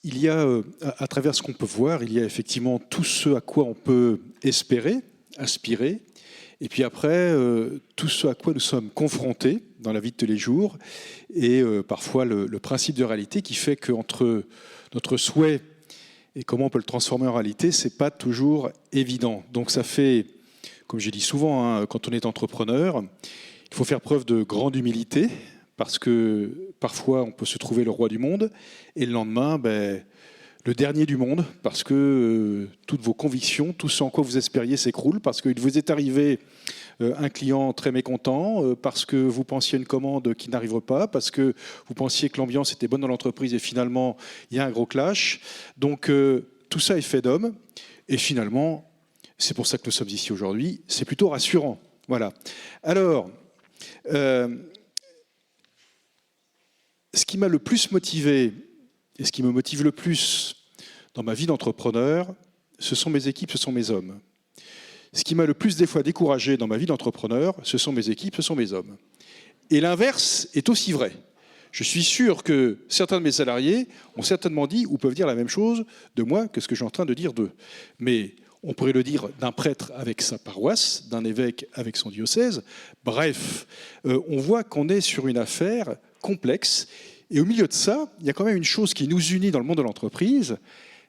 il y a, à travers ce qu'on peut voir, il y a effectivement tout ce à quoi on peut espérer, aspirer, et puis après, tout ce à quoi nous sommes confrontés dans la vie de tous les jours, et parfois le principe de réalité qui fait qu'entre notre souhait et comment on peut le transformer en réalité, ce n'est pas toujours évident. Donc ça fait, comme je dis souvent, hein, quand on est entrepreneur, il faut faire preuve de grande humilité, parce que parfois on peut se trouver le roi du monde, et le lendemain, le dernier du monde, parce que toutes vos convictions, tout ce en quoi vous espériez s'écroule, parce qu'il vous est arrivé un client très mécontent, parce que vous pensiez à une commande qui n'arrive pas, parce que vous pensiez que l'ambiance était bonne dans l'entreprise et finalement il y a un gros clash. Donc tout ça est fait d'hommes, et finalement, c'est pour ça que nous sommes ici aujourd'hui, c'est plutôt rassurant. Voilà. Alors, ce qui m'a le plus motivé, et ce qui me motive le plus dans ma vie d'entrepreneur, ce sont mes équipes, ce sont mes hommes. Ce qui m'a le plus des fois découragé dans ma vie d'entrepreneur, ce sont mes équipes, ce sont mes hommes. Et l'inverse est aussi vrai. Je suis sûr que certains de mes salariés ont certainement dit ou peuvent dire la même chose de moi que ce que je suis en train de dire d'eux. Mais on pourrait le dire d'un prêtre avec sa paroisse, d'un évêque avec son diocèse. Bref, on voit qu'on est sur une affaire complexe. Et au milieu de ça, il y a quand même une chose qui nous unit dans le monde de l'entreprise,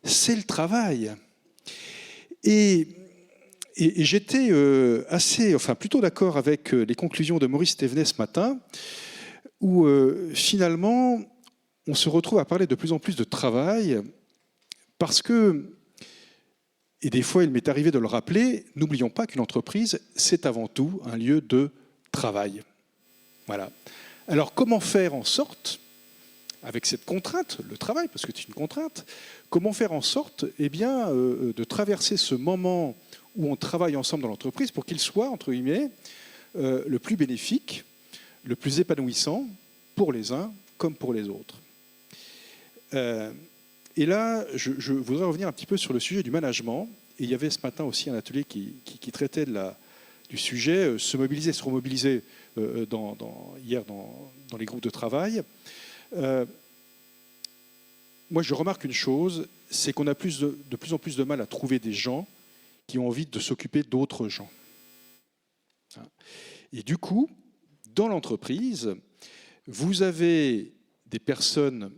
c'est le travail. Et j'étais plutôt d'accord avec les conclusions de Maurice Thévenet ce matin, où finalement, on se retrouve à parler de plus en plus de travail, parce que, et des fois il m'est arrivé de le rappeler, n'oublions pas qu'une entreprise, c'est avant tout un lieu de travail. Voilà. Alors comment faire en sorte, avec cette contrainte, le travail, parce que c'est une contrainte, comment faire en sorte de traverser ce moment où on travaille ensemble dans l'entreprise pour qu'il soit, entre guillemets, le plus bénéfique, le plus épanouissant pour les uns comme pour les autres. Et là, je voudrais revenir un petit peu sur le sujet du management. Et il y avait ce matin aussi un atelier qui traitait du sujet, se mobiliser, se remobiliser hier dans les groupes de travail. Moi, je remarque une chose, c'est qu'on a de plus en plus de mal à trouver des gens qui ont envie de s'occuper d'autres gens. Et du coup, dans l'entreprise, vous avez des personnes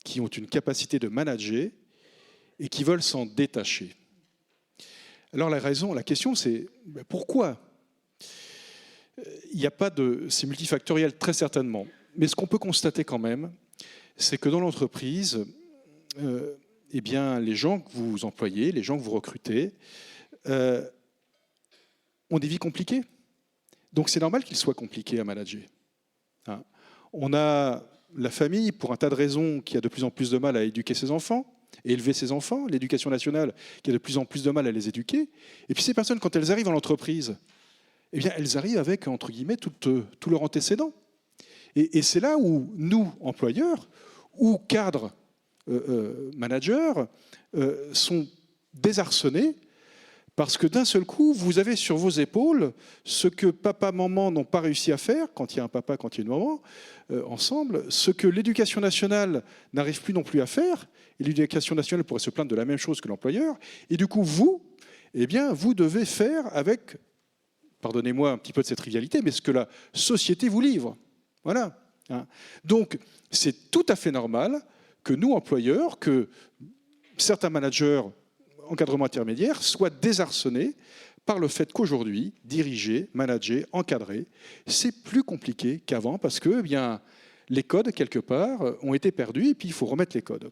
qui ont une capacité de manager et qui veulent s'en détacher. Alors la question c'est pourquoi ? Il n'y a pas c'est multifactoriel très certainement, mais ce qu'on peut constater quand même, c'est que dans l'entreprise, les gens que vous employez, les gens que vous recrutez, ont des vies compliquées. Donc c'est normal qu'ils soient compliqués à manager. Hein. On a la famille, pour un tas de raisons, qui a de plus en plus de mal à éduquer ses enfants, et élever ses enfants, l'éducation nationale qui a de plus en plus de mal à les éduquer. Et puis ces personnes, quand elles arrivent dans l'entreprise, elles arrivent avec, entre guillemets, tout leur antécédent. Et c'est là où nous, employeurs, ou cadres, managers, sont désarçonnés, parce que d'un seul coup, vous avez sur vos épaules ce que papa, maman n'ont pas réussi à faire, quand il y a un papa, quand il y a une maman, ensemble, ce que l'éducation nationale n'arrive plus non plus à faire, et l'éducation nationale pourrait se plaindre de la même chose que l'employeur, et du coup, vous devez faire avec, pardonnez-moi un petit peu de cette trivialité, mais ce que la société vous livre. Voilà. Donc, c'est tout à fait normal que nous, employeurs, que certains managers, encadrement intermédiaire, soient désarçonnés par le fait qu'aujourd'hui, diriger, manager, encadrer, c'est plus compliqué qu'avant parce que les codes, quelque part, ont été perdus et puis il faut remettre les codes.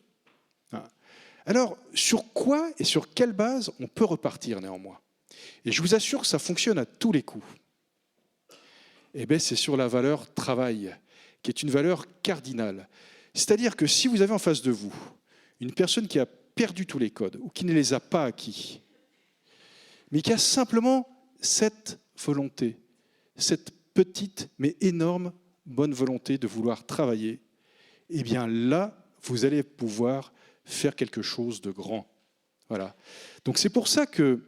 Alors, sur quoi et sur quelle base on peut repartir néanmoins ? Et je vous assure que ça fonctionne à tous les coups. C'est sur la valeur travail, qui est une valeur cardinale. C'est-à-dire que si vous avez en face de vous une personne qui a perdu tous les codes ou qui ne les a pas acquis, mais qui a simplement cette volonté, cette petite mais énorme bonne volonté de vouloir travailler, là, vous allez pouvoir faire quelque chose de grand. Voilà. Donc c'est pour ça que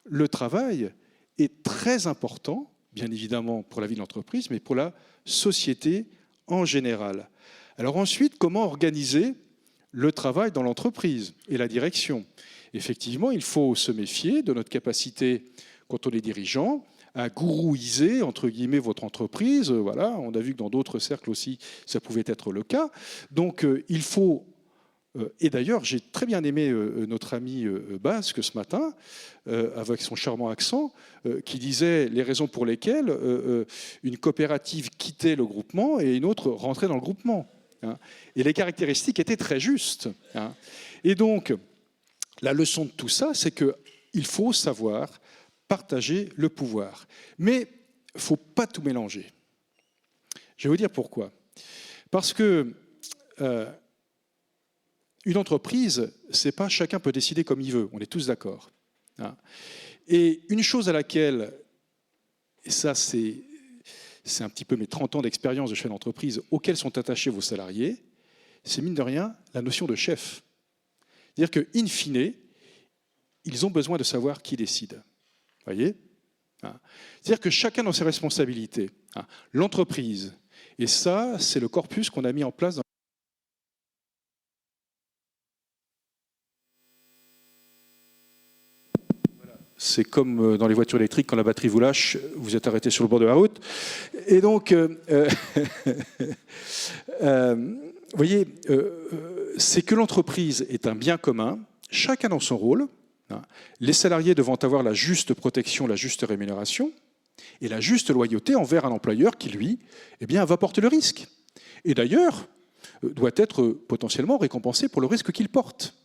le travail est très important, bien évidemment pour la vie de l'entreprise, mais pour la société en général. Alors ensuite, comment organiser le travail dans l'entreprise et la direction. Effectivement, il faut se méfier de notre capacité, quand on est dirigeant, à gourouiser, entre guillemets, votre entreprise. Voilà, on a vu que dans d'autres cercles aussi, ça pouvait être le cas. Donc, il faut... Et d'ailleurs, j'ai très bien aimé notre ami basque ce matin, avec son charmant accent, qui disait les raisons pour lesquelles une coopérative quittait le groupement et une autre rentrait dans le groupement. Hein. Et les caractéristiques étaient très justes. Hein. Et donc, la leçon de tout ça, c'est qu'il faut savoir partager le pouvoir. Mais il ne faut pas tout mélanger. Je vais vous dire pourquoi. Parce que une entreprise, c'est pas chacun peut décider comme il veut, on est tous d'accord. Hein. Et une chose à laquelle, et ça c'est un petit peu mes 30 ans d'expérience de chef d'entreprise, auxquels sont attachés vos salariés, c'est mine de rien la notion de chef. C'est-à-dire qu'in fine, ils ont besoin de savoir qui décide. Vous voyez ? Hein. C'est-à-dire que chacun a ses responsabilités. Hein. L'entreprise, et ça c'est le corpus qu'on a mis en place dans c'est comme dans les voitures électriques, quand la batterie vous lâche, vous êtes arrêté sur le bord de la route. Et donc, vous voyez, c'est que l'entreprise est un bien commun, chacun dans son rôle, hein, les salariés devant avoir la juste protection, la juste rémunération, et la juste loyauté envers un employeur qui, lui, eh bien, va porter le risque. Et d'ailleurs, doit être potentiellement récompensé pour le risque qu'il porte.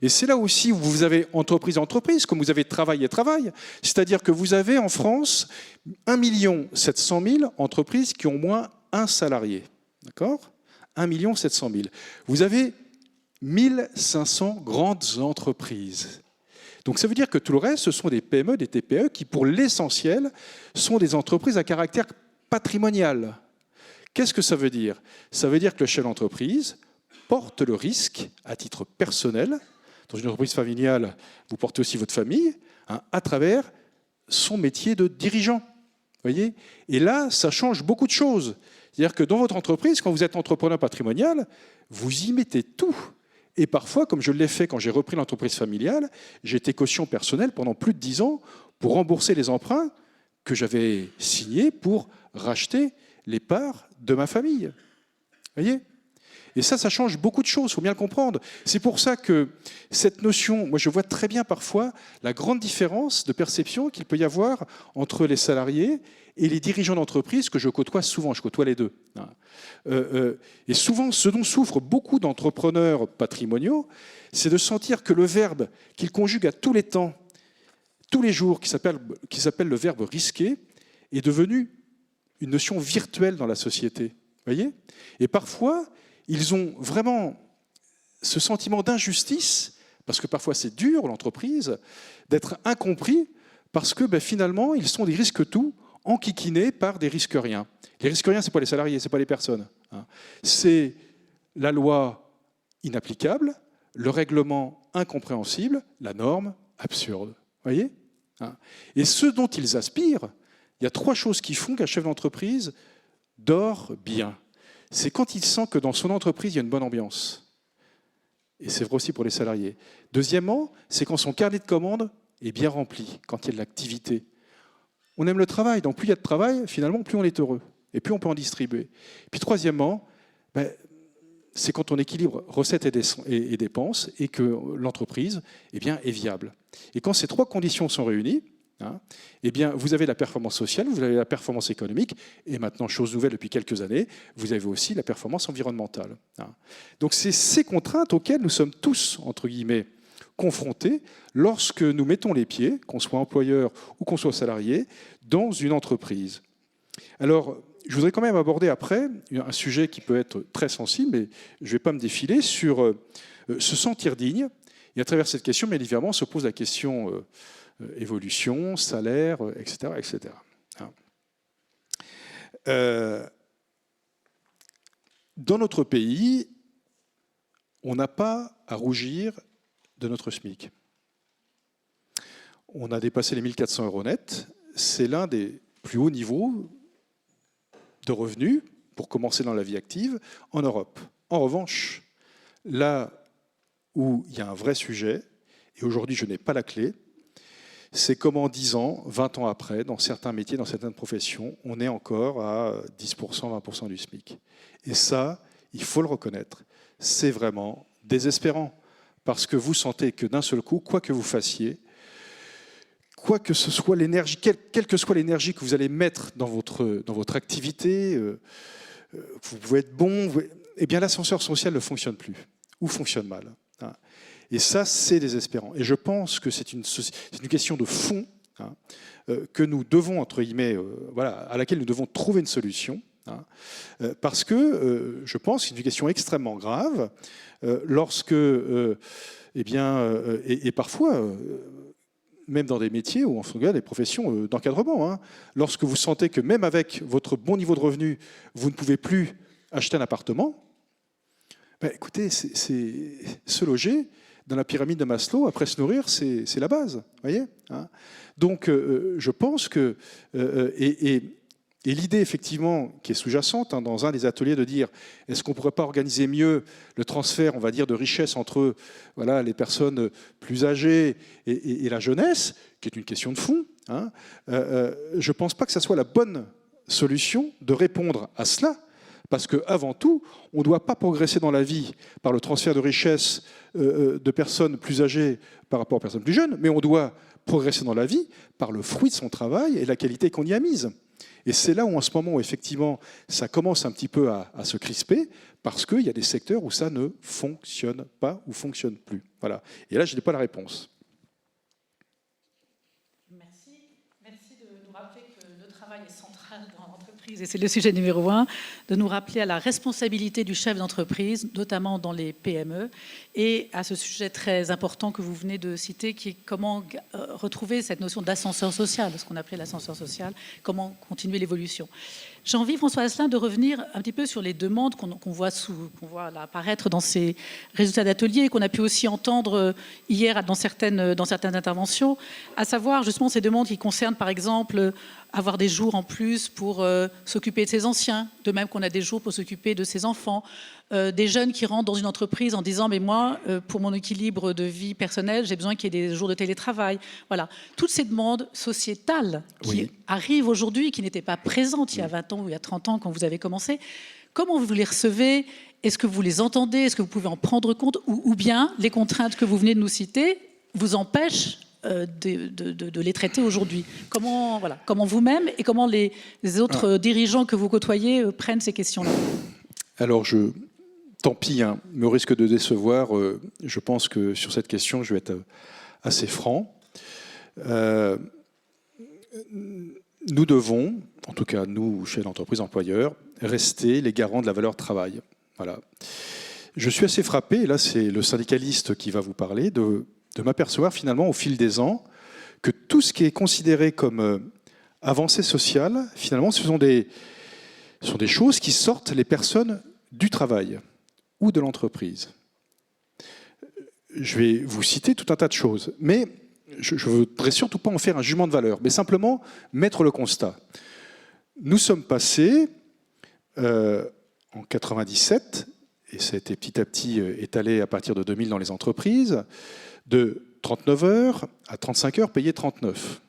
Et c'est là aussi où vous avez entreprise, comme vous avez travail et travail. C'est-à-dire que vous avez en France 1 700 000 entreprises qui ont moins un salarié. D'accord ? 1 700 000. Vous avez 1500 grandes entreprises. Donc ça veut dire que tout le reste, ce sont des PME, des TPE qui, pour l'essentiel, sont des entreprises à caractère patrimonial. Qu'est-ce que ça veut dire ? Ça veut dire que le chef d'entreprise porte le risque, à titre personnel, dans une entreprise familiale, vous portez aussi votre famille, hein, à travers son métier de dirigeant. Voyez ? Et là, ça change beaucoup de choses. C'est-à-dire que dans votre entreprise, quand vous êtes entrepreneur patrimonial, vous y mettez tout. Et parfois, comme je l'ai fait quand j'ai repris l'entreprise familiale, j'ai été caution personnelle pendant plus de 10 ans pour rembourser les emprunts que j'avais signés pour racheter les parts de ma famille. Voyez ? Et ça change beaucoup de choses, il faut bien le comprendre. C'est pour ça que cette notion, moi je vois très bien parfois la grande différence de perception qu'il peut y avoir entre les salariés et les dirigeants d'entreprise que je côtoie souvent, je côtoie les deux. Et souvent, ce dont souffrent beaucoup d'entrepreneurs patrimoniaux, c'est de sentir que le verbe qu'ils conjuguent à tous les temps, tous les jours, qui s'appelle le verbe risquer, est devenu une notion virtuelle dans la société. Voyez ? Et parfois, ils ont vraiment ce sentiment d'injustice, parce que parfois c'est dur, l'entreprise, d'être incompris, parce que finalement, ils sont des risques-tout enquiquinés par des risques-rien. Les risques-rien, ce n'est pas les salariés, ce n'est pas les personnes. Hein. C'est la loi inapplicable, le règlement incompréhensible, la norme absurde. Voyez ? Hein. Et ce dont ils aspirent, il y a 3 choses qui font qu'un chef d'entreprise dort bien. C'est quand il sent que dans son entreprise, il y a une bonne ambiance. Et c'est vrai aussi pour les salariés. Deuxièmement, c'est quand son carnet de commandes est bien rempli, quand il y a de l'activité. On aime le travail, donc plus il y a de travail, finalement, plus on est heureux. Et plus on peut en distribuer. Puis troisièmement, c'est quand on équilibre recettes et dépenses et que l'entreprise est viable. Et quand ces 3 conditions sont réunies, hein, vous avez la performance sociale, vous avez la performance économique, et maintenant, chose nouvelle depuis quelques années, vous avez aussi la performance environnementale. Hein. Donc c'est ces contraintes auxquelles nous sommes tous, entre guillemets, confrontés lorsque nous mettons les pieds, qu'on soit employeur ou qu'on soit salarié, dans une entreprise. Alors, je voudrais quand même aborder après un sujet qui peut être très sensible, mais je ne vais pas me défiler, sur se sentir digne. Et à travers cette question, bien évidemment, se pose la question évolution, salaire, etc. etc. Dans notre pays, on n'a pas à rougir de notre SMIC. On a dépassé les 1 400 € net. C'est l'un des plus hauts niveaux de revenus pour commencer dans la vie active en Europe. En revanche, la où il y a un vrai sujet, et aujourd'hui je n'ai pas la clé, c'est comment 10 ans, 20 ans après, dans certains métiers, dans certaines professions, on est encore à 10%, 20% du SMIC. Et ça, il faut le reconnaître, c'est vraiment désespérant, parce que vous sentez que d'un seul coup, quoi que vous fassiez, quoi que ce soit l'énergie, quelle que soit l'énergie que vous allez mettre dans votre activité, vous pouvez être bon, eh bien l'ascenseur social ne fonctionne plus, ou fonctionne mal. Hein. Et ça, c'est désespérant. Et je pense que c'est une question de fond, hein, que nous devons, entre guillemets, voilà, à laquelle nous devons trouver une solution. Hein, parce que je pense que c'est une question extrêmement grave lorsque, eh bien, et parfois, même dans des métiers ou en tout cas des professions d'encadrement, hein, lorsque vous sentez que même avec votre bon niveau de revenu, vous ne pouvez plus acheter un appartement, ben, écoutez, se loger dans la pyramide de Maslow, après se nourrir, c'est la base. Voyez, hein. Donc je pense que... Et l'idée, effectivement, qui est sous-jacente hein, dans un des ateliers, de dire est-ce qu'on ne pourrait pas organiser mieux le transfert, on va dire, de richesse entre voilà, les personnes plus âgées et la jeunesse, qui est une question de fond, hein, je ne pense pas que ça soit la bonne solution de répondre à cela, parce qu'avant tout, on ne doit pas progresser dans la vie par le transfert de richesse de personnes plus âgées par rapport aux personnes plus jeunes, mais on doit progresser dans la vie par le fruit de son travail et la qualité qu'on y a mise. Et c'est là où, en ce moment, où, effectivement, ça commence un petit peu à se crisper, parce qu'il y a des secteurs où ça ne fonctionne pas ou fonctionne plus. Voilà. Et là, je n'ai pas la réponse. Merci de nous rappeler que le travail est central dans l'entreprise, et c'est le sujet numéro 1, de nous rappeler à la responsabilité du chef d'entreprise, notamment dans les PME, et à ce sujet très important que vous venez de citer, qui est comment retrouver cette notion d'ascenseur social, ce qu'on appelait l'ascenseur social, comment continuer l'évolution. J'ai envie, François Asselin, de revenir un petit peu sur les demandes qu'on voit là, apparaître dans ces résultats d'ateliers et qu'on a pu aussi entendre hier dans certaines interventions, à savoir justement ces demandes qui concernent par exemple avoir des jours en plus pour s'occuper de ses anciens, de même qu'on a des jours pour s'occuper de ses enfants, des jeunes qui rentrent dans une entreprise en disant « mais moi, pour mon équilibre de vie personnelle, j'ai besoin qu'il y ait des jours de télétravail ». Voilà, toutes ces demandes sociétales qui arrivent aujourd'hui, qui n'étaient pas présentes il y a 20 ans ou il y a 30 ans quand vous avez commencé. Comment vous les recevez? Est-ce que vous les entendez? Est-ce que vous pouvez en prendre compte? Ou bien les contraintes que vous venez de nous citer vous empêchent de les traiter aujourd'hui? Comment vous-même et comment les autres dirigeants que vous côtoyez prennent ces questions-là? Alors, tant pis, hein, mais au risque de décevoir, je pense que sur cette question, je vais être assez franc. Nous devons, en tout cas nous, chez l'entreprise employeur, rester les garants de la valeur travail. Voilà. Je suis assez frappé, et là c'est le syndicaliste qui va vous parler, de m'apercevoir finalement au fil des ans que tout ce qui est considéré comme avancée sociale, finalement ce sont des choses qui sortent les personnes du travail ou de l'entreprise. Je vais vous citer tout un tas de choses, mais je ne voudrais surtout pas en faire un jugement de valeur, mais simplement mettre le constat. Nous sommes passés en 97, et ça a été petit à petit étalé à partir de 2000 dans les entreprises, de 39 heures à 35 heures payées 39.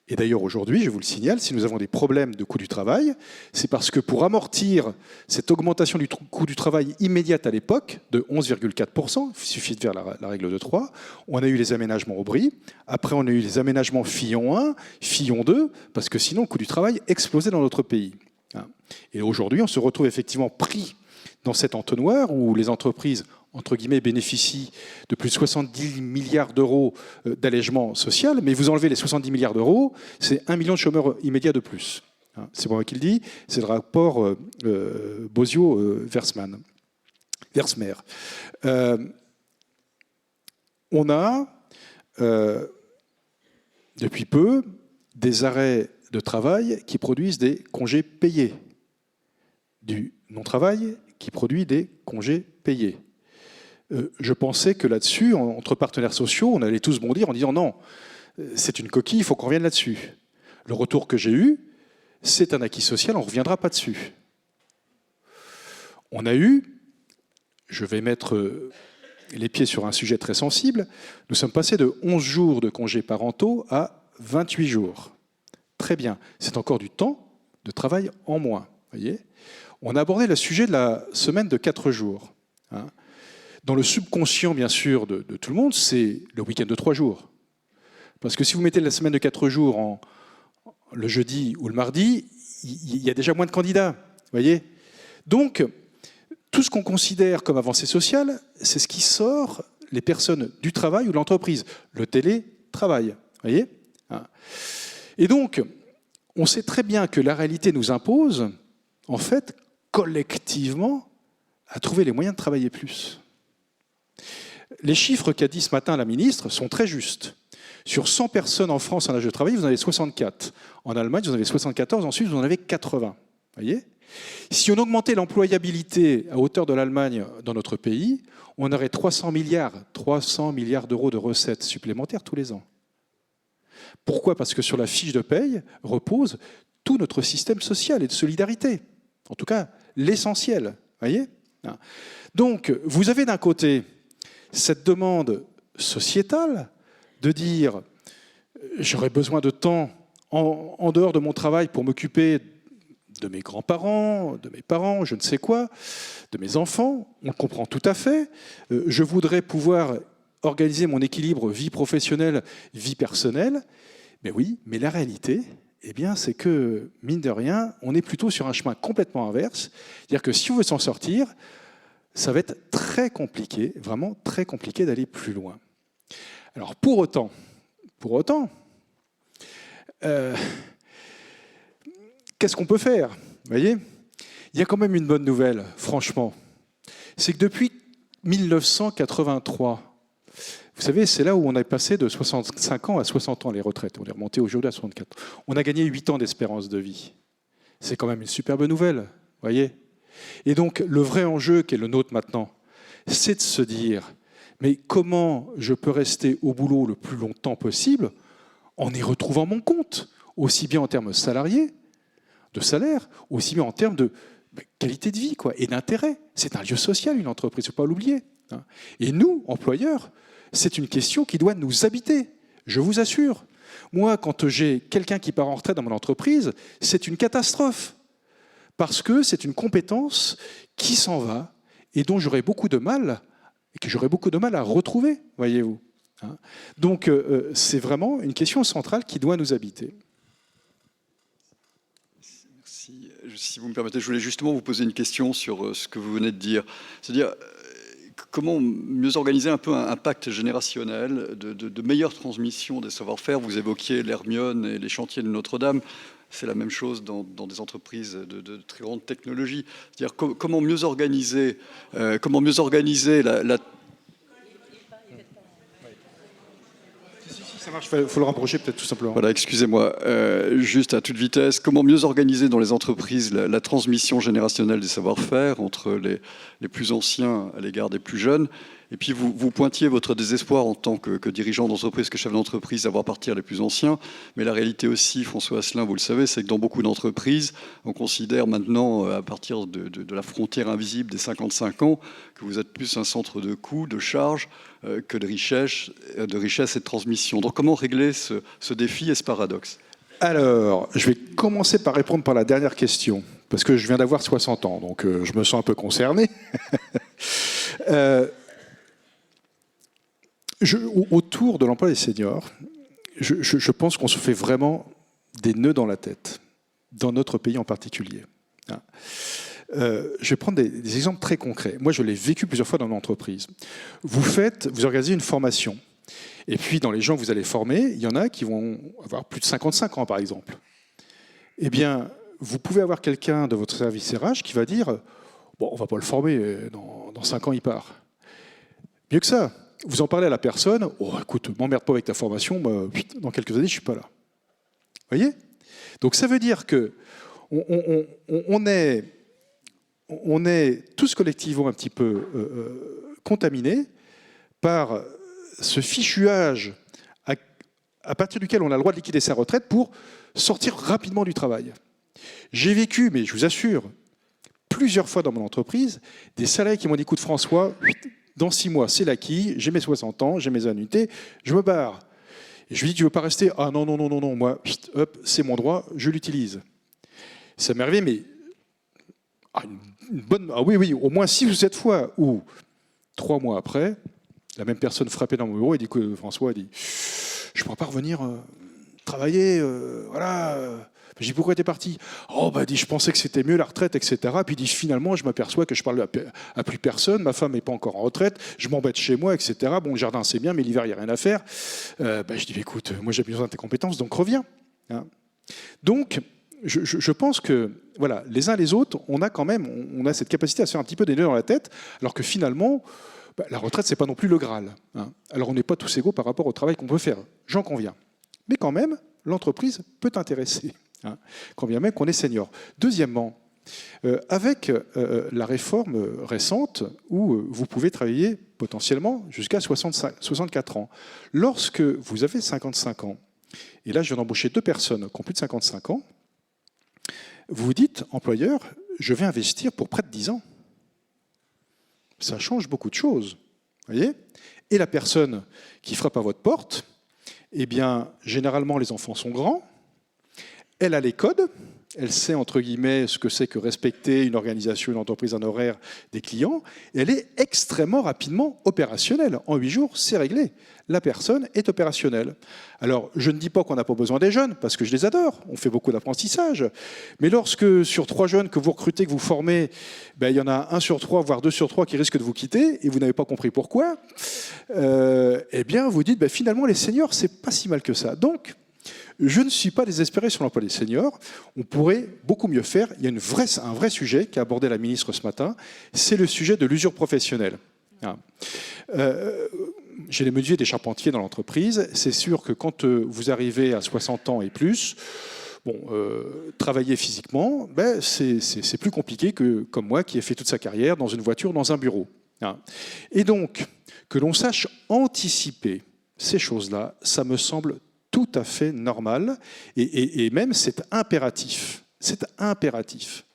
Et d'ailleurs, aujourd'hui, je vous le signale, si nous avons des problèmes de coût du travail, c'est parce que pour amortir cette augmentation du coût du travail immédiate à l'époque, de 11,4%, il suffit de faire la règle de 3, on a eu les aménagements Aubry, après on a eu les aménagements Fillon 1, Fillon 2, parce que sinon le coût du travail explosait dans notre pays. Et aujourd'hui, on se retrouve effectivement pris dans cet entonnoir où les entreprises, entre guillemets, bénéficient de plus de 70 milliards d'euros d'allègement social, mais vous enlevez les 70 milliards d'euros, c'est 1 million de chômeurs immédiats de plus. C'est pas moi qui le dis, c'est le rapport Bozio-Versmer. On a, depuis peu, des arrêts de travail qui produisent des congés payés, du non-travail qui produit des congés payés. Je pensais que là-dessus, entre partenaires sociaux, on allait tous bondir en disant non, c'est une coquille, il faut qu'on revienne là-dessus. Le retour que j'ai eu, c'est un acquis social, on ne reviendra pas dessus. On a eu, je vais mettre les pieds sur un sujet très sensible. Nous sommes passés de 11 jours de congés parentaux à 28 jours. Très bien, c'est encore du temps de travail en moins. Voyez, on a abordé le sujet de la semaine de 4 jours. Hein. Dans le subconscient, bien sûr, de tout le monde, c'est le week-end de 3 jours. Parce que si vous mettez la semaine de 4 jours le jeudi ou le mardi, il y a déjà moins de candidats. Voyez. Donc, tout ce qu'on considère comme avancée sociale, c'est ce qui sort les personnes du travail ou de l'entreprise. Le télétravail. Voyez. Et donc, on sait très bien que la réalité nous impose, en fait, collectivement, à trouver les moyens de travailler plus. Les chiffres qu'a dit ce matin la ministre sont très justes. Sur 100 personnes en France en âge de travailler, vous en avez 64. En Allemagne, vous en avez 74. Ensuite, vous en avez 80. Voyez ? Si on augmentait l'employabilité à hauteur de l'Allemagne dans notre pays, on aurait 300 milliards d'euros de recettes supplémentaires tous les ans. Pourquoi ? Parce que sur la fiche de paye repose tout notre système social et de solidarité. En tout cas, l'essentiel. Voyez ? Donc, vous avez d'un côté cette demande sociétale de dire « j'aurais besoin de temps en dehors de mon travail pour m'occuper de mes grands-parents, de mes parents, je ne sais quoi, de mes enfants ». On le comprend tout à fait. Je voudrais pouvoir organiser mon équilibre vie professionnelle, vie personnelle. Mais oui, mais la réalité, eh bien, c'est que, mine de rien, on est plutôt sur un chemin complètement inverse. C'est-à-dire que si on veut s'en sortir, ça va être très compliqué, vraiment très compliqué d'aller plus loin. Alors, pour autant, qu'est-ce qu'on peut faire ? Vous voyez ? Il y a quand même une bonne nouvelle, franchement. C'est que depuis 1983, vous savez, c'est là où on est passé de 65 ans à 60 ans les retraites. On est remonté aujourd'hui à 64. On a gagné 8 ans d'espérance de vie. C'est quand même une superbe nouvelle, vous voyez ? Et donc, le vrai enjeu qui est le nôtre maintenant, c'est de se dire, mais comment je peux rester au boulot le plus longtemps possible en y retrouvant mon compte, aussi bien en termes salariés, de salaire, aussi bien en termes de qualité de vie quoi, et d'intérêt. C'est un lieu social, une entreprise, il ne faut pas l'oublier. Et nous, employeurs, c'est une question qui doit nous habiter, je vous assure. Moi, quand j'ai quelqu'un qui part en retraite dans mon entreprise, c'est une catastrophe. Parce que c'est une compétence qui s'en va et dont j'aurai beaucoup de mal, et que j'aurai beaucoup de mal à retrouver, voyez-vous. Donc, c'est vraiment une question centrale qui doit nous habiter. Merci. Si vous me permettez, je voulais justement vous poser une question sur ce que vous venez de dire. C'est-à-dire, comment mieux organiser un peu un pacte générationnel de meilleure transmission des savoir-faire. Vous évoquiez l'Hermione et les chantiers de Notre-Dame. C'est la même chose dans des entreprises de très grande technologie. C'est-à-dire comment mieux organiser la... Ça marche, il faut le rapprocher peut-être tout simplement. Voilà, excusez-moi, juste à toute vitesse, comment mieux organiser dans les entreprises la transmission générationnelle des savoir-faire entre les plus anciens à l'égard des plus jeunes. Et puis vous pointiez votre désespoir en tant que dirigeant d'entreprise, que chef d'entreprise, à voir partir les plus anciens. Mais la réalité aussi, François Asselin, vous le savez, c'est que dans beaucoup d'entreprises, on considère maintenant, à partir de la frontière invisible des 55 ans, que vous êtes plus un centre de coûts, de charges, que de richesse et de transmission. Donc comment régler ce défi et ce paradoxe ? Alors, je vais commencer par répondre par la dernière question, parce que je viens d'avoir 60 ans, donc je me sens un peu concerné. Autour de l'emploi des seniors, je pense qu'on se fait vraiment des nœuds dans la tête, dans notre pays en particulier. Je vais prendre des exemples très concrets. Moi, je l'ai vécu plusieurs fois dans mon entreprise. Vous organisez une formation. Et puis, dans les gens que vous allez former, il y en a qui vont avoir plus de 55 ans, par exemple. Eh bien, vous pouvez avoir quelqu'un de votre service RH qui va dire « Bon, on ne va pas le former, dans 5 ans, il part. » Mieux que ça, vous en parlez à la personne « Oh, écoute, m'emmerde pas avec ta formation, moi, dans quelques années, je ne suis pas là. » Vous voyez ? Donc, ça veut dire qu'on est tous collectivement un petit peu contaminés par ce fichuage à partir duquel on a le droit de liquider sa retraite pour sortir rapidement du travail. J'ai vécu, mais je vous assure, plusieurs fois dans mon entreprise, des salariés qui m'ont dit « Écoute François, dans 6 mois, c'est l'acquis, j'ai mes 60 ans, j'ai mes annuités, je me barre. Et je lui dis, tu veux pas rester? Ah non, non, non, non, non, moi, hop, c'est mon droit, je l'utilise. Ça m'est arrivé, mais oui, oui, au moins 6 ou 7 fois, où 3 mois après, la même personne frappait dans mon bureau et dit que François a dit, je ne pourrais pas revenir travailler, voilà. Je dis, pourquoi tu es parti? Oh, bah, dit, je pensais que c'était mieux la retraite, etc. Puis il dit, finalement, je m'aperçois que je parle à plus personne, ma femme n'est pas encore en retraite, je m'embête chez moi, etc. Bon, le jardin, c'est bien, mais l'hiver, il n'y a rien à faire. Je dis, écoute, moi, j'ai besoin de tes compétences, donc reviens. Hein. Donc, je pense que, voilà, les uns les autres, on a cette capacité à se faire un petit peu des nœuds dans la tête, alors que finalement, la retraite, ce n'est pas non plus le Graal. Hein. Alors, on n'est pas tous égaux par rapport au travail qu'on peut faire, j'en conviens. Mais quand même, l'entreprise peut t'intéresser. Hein, quand bien même qu'on est senior. Deuxièmement, avec la réforme récente où vous pouvez travailler potentiellement jusqu'à 64 ans, lorsque vous avez 55 ans, et là je viens d'embaucher 2 personnes qui ont plus de 55 ans, vous vous dites, employeur, je vais investir pour près de 10 ans. Ça change beaucoup de choses. Voyez ? Et la personne qui frappe à votre porte, eh bien, généralement les enfants sont grands, elle a les codes, elle sait, entre guillemets, ce que c'est que respecter une organisation, une entreprise, un horaire des clients, et elle est extrêmement rapidement opérationnelle. En 8 jours, c'est réglé. La personne est opérationnelle. Alors, je ne dis pas qu'on n'a pas besoin des jeunes, parce que je les adore, on fait beaucoup d'apprentissage, mais lorsque sur 3 jeunes que vous recrutez, que vous formez, il y en a 1 sur 3, voire 2 sur 3 qui risquent de vous quitter, et vous n'avez pas compris pourquoi, eh bien, vous dites, finalement, les seniors, c'est pas si mal que ça. Donc, je ne suis pas désespéré sur l'emploi des seniors. On pourrait beaucoup mieux faire. Il y a un vrai sujet qu'a abordé la ministre ce matin, c'est le sujet de l'usure professionnelle. J'ai des menuisiers et des charpentiers dans l'entreprise. C'est sûr que quand vous arrivez à 60 ans et plus, travailler physiquement, c'est plus compliqué que comme moi qui ai fait toute sa carrière dans une voiture, dans un bureau. Et donc, que l'on sache anticiper ces choses-là, ça me semble tout à fait normal, et même c'est impératif. C'est impératif.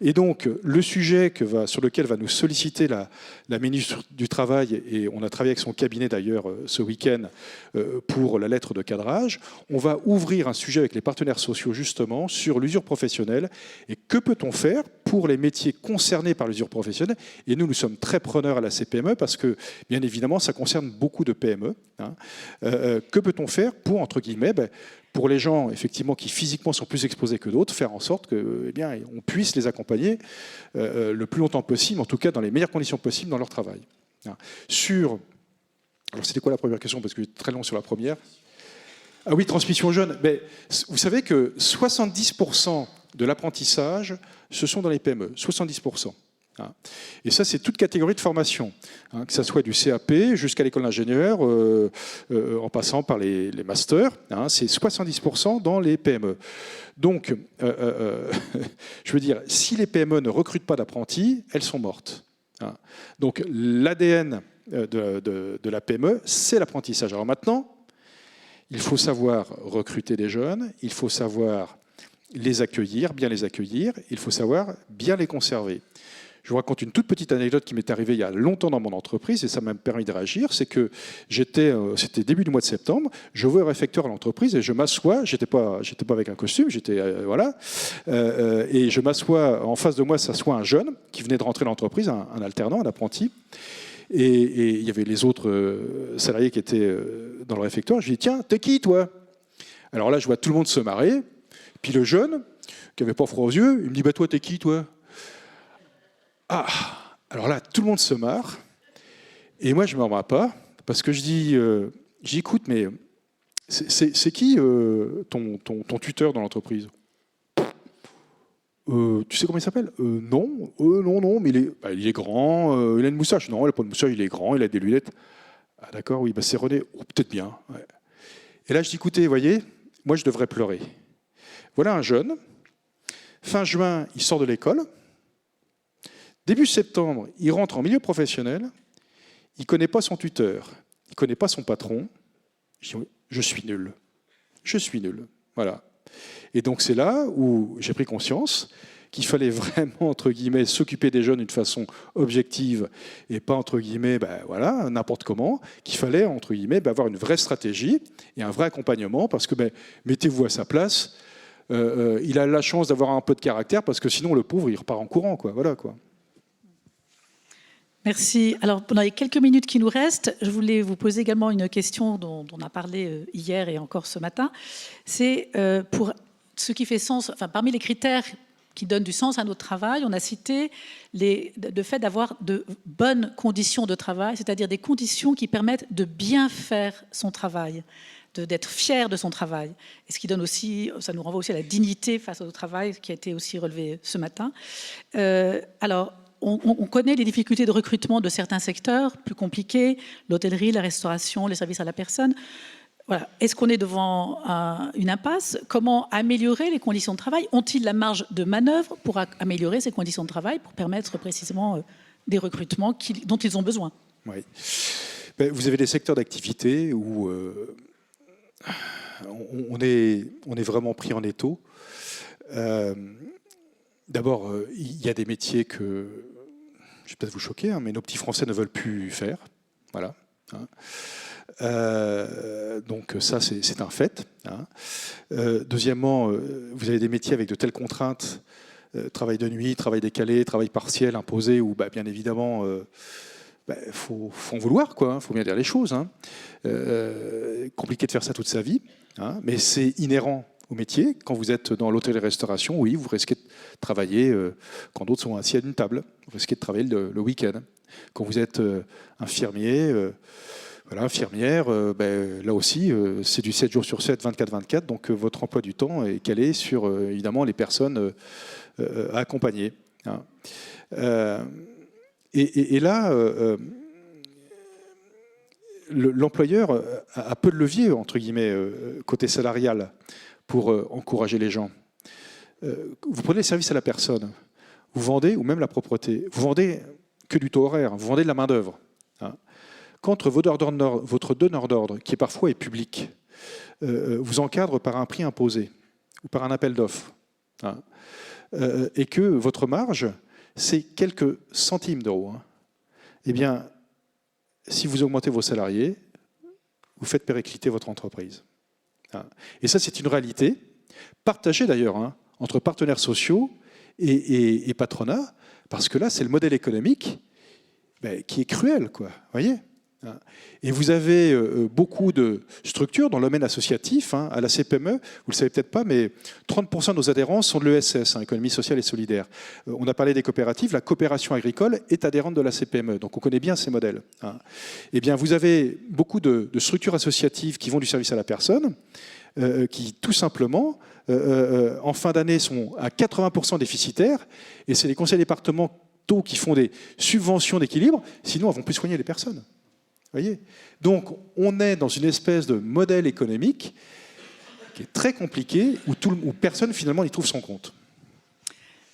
Et donc, le sujet sur lequel va nous solliciter la ministre du Travail, et on a travaillé avec son cabinet d'ailleurs ce week-end pour la lettre de cadrage, on va ouvrir un sujet avec les partenaires sociaux justement sur l'usure professionnelle, et que peut-on faire pour les métiers concernés par l'usure professionnelle. Et nous sommes très preneurs à la CPME parce que, bien évidemment, ça concerne beaucoup de PME. Que peut-on faire pour, entre guillemets, pour les gens effectivement qui physiquement sont plus exposés que d'autres, faire en sorte que, on puisse les accompagner le plus longtemps possible, en tout cas dans les meilleures conditions possibles dans leur travail. Alors c'était quoi la première question? Parce que c'est très long sur la première. Ah oui, transmission jeune. Vous savez que 70% de l'apprentissage, ce sont dans les PME. 70%. Et ça, c'est toute catégorie de formation, que ce soit du CAP jusqu'à l'école d'ingénieur, en passant par les masters, c'est 70% dans les PME. Donc, je veux dire, si les PME ne recrutent pas d'apprentis, elles sont mortes. Donc, l'ADN de la PME, c'est l'apprentissage. Alors maintenant, il faut savoir recruter des jeunes, il faut savoir les accueillir, bien les accueillir, il faut savoir bien les conserver. Je vous raconte une toute petite anecdote qui m'est arrivée il y a longtemps dans mon entreprise et ça m'a permis de réagir. C'est que c'était début du mois de septembre, je vais au réfectoire à l'entreprise et je m'assois. J'étais pas avec un costume, et je m'assois. En face de moi, s'assoit un jeune qui venait de rentrer dans l'entreprise, un alternant, un apprenti. Et il y avait les autres salariés qui étaient dans le réfectoire. Je lui dis, tiens, t'es qui toi? Alors là, je vois tout le monde se marrer. Puis le jeune, qui n'avait pas froid aux yeux, il me dit, toi, t'es qui toi? Ah, alors là, tout le monde se marre. Et moi, je ne me remets pas, parce que je dis, écoute, mais c'est qui ton tuteur dans l'entreprise? Tu sais comment il s'appelle? Non, mais il est grand, il a une moustache. Non, il n'a pas de moustache, il est grand, il a des lunettes. Ah d'accord, oui, c'est René. Oh, peut-être bien. Ouais. Et là, je dis, écoutez, voyez, moi, je devrais pleurer. Voilà un jeune. Fin juin, il sort de l'école. Début septembre, il rentre en milieu professionnel, il ne connaît pas son tuteur, il ne connaît pas son patron. Je dis, je suis nul. Je suis nul. Voilà. Et donc c'est là où j'ai pris conscience qu'il fallait vraiment, entre guillemets, s'occuper des jeunes d'une façon objective et pas, entre guillemets, voilà, n'importe comment, qu'il fallait, entre guillemets, avoir une vraie stratégie et un vrai accompagnement, parce que mettez-vous à sa place, il a la chance d'avoir un peu de caractère, parce que sinon, le pauvre, il repart en courant, quoi. Voilà, quoi. Merci. Alors, pendant les quelques minutes qui nous restent, je voulais vous poser également une question dont on a parlé hier et encore ce matin. C'est pour ce qui fait sens, enfin, parmi les critères qui donnent du sens à notre travail, on a cité le fait d'avoir de bonnes conditions de travail, c'est-à-dire des conditions qui permettent de bien faire son travail, d'être fier de son travail. Et ce qui donne aussi, ça nous renvoie aussi à la dignité face au travail, qui a été aussi relevé ce matin. Alors, on connaît les difficultés de recrutement de certains secteurs plus compliqués, l'hôtellerie, la restauration, les services à la personne. Voilà. Est-ce qu'on est devant une impasse? Comment améliorer les conditions de travail? Ont-ils la marge de manœuvre pour améliorer ces conditions de travail, pour permettre précisément des recrutements dont ils ont besoin? Oui. Vous avez des secteurs d'activité où on est vraiment pris en étau. D'abord, il y a des métiers que, je vais peut-être vous choquer, mais nos petits Français ne veulent plus faire. Voilà. Donc ça, c'est un fait. Deuxièmement, vous avez des métiers avec de telles contraintes, travail de nuit, travail décalé, travail partiel imposé, où bien évidemment, faut en vouloir, quoi. Faut bien dire les choses. Compliqué de faire ça toute sa vie, mais c'est inhérent au métier. Quand vous êtes dans l'hôtellerie-restauration, oui, vous risquez de travailler quand d'autres sont assis à une table. Vous risquez de travailler le week-end. Quand vous êtes infirmier, infirmière, là aussi, c'est du 7 jours sur 7, 24-24, donc votre emploi du temps est calé sur, évidemment, les personnes à accompagner. Et là, l'employeur a peu de levier, entre guillemets, côté salarial, pour encourager les gens. Vous prenez le service à la personne, vous vendez, ou même la propreté, vous vendez que du taux horaire, vous vendez de la main-d'œuvre. Quand votre donneur d'ordre, qui parfois est public, vous encadre par un prix imposé ou par un appel d'offres, et que votre marge, c'est quelques centimes d'euros, eh bien, si vous augmentez vos salariés, vous faites péricliter votre entreprise. Et ça, c'est une réalité, partagée d'ailleurs, entre partenaires sociaux et patronat, parce que là, c'est le modèle économique qui est cruel, quoi. Voyez ? Et vous avez beaucoup de structures dans le domaine associatif, à la CPME, vous ne le savez peut-être pas, mais 30% de nos adhérents sont de l'ESS, économie sociale et solidaire. On a parlé des coopératives, la coopération agricole est adhérente de la CPME, donc on connaît bien ces modèles. Eh bien, vous avez beaucoup de structures associatives qui vont du service à la personne, qui tout simplement, en fin d'année, sont à 80% déficitaires, et c'est les conseils départementaux qui font des subventions d'équilibre, sinon elles ne vont plus soigner les personnes. Voyez ? Donc, on est dans une espèce de modèle économique qui est très compliqué, où personne, finalement, n'y trouve son compte.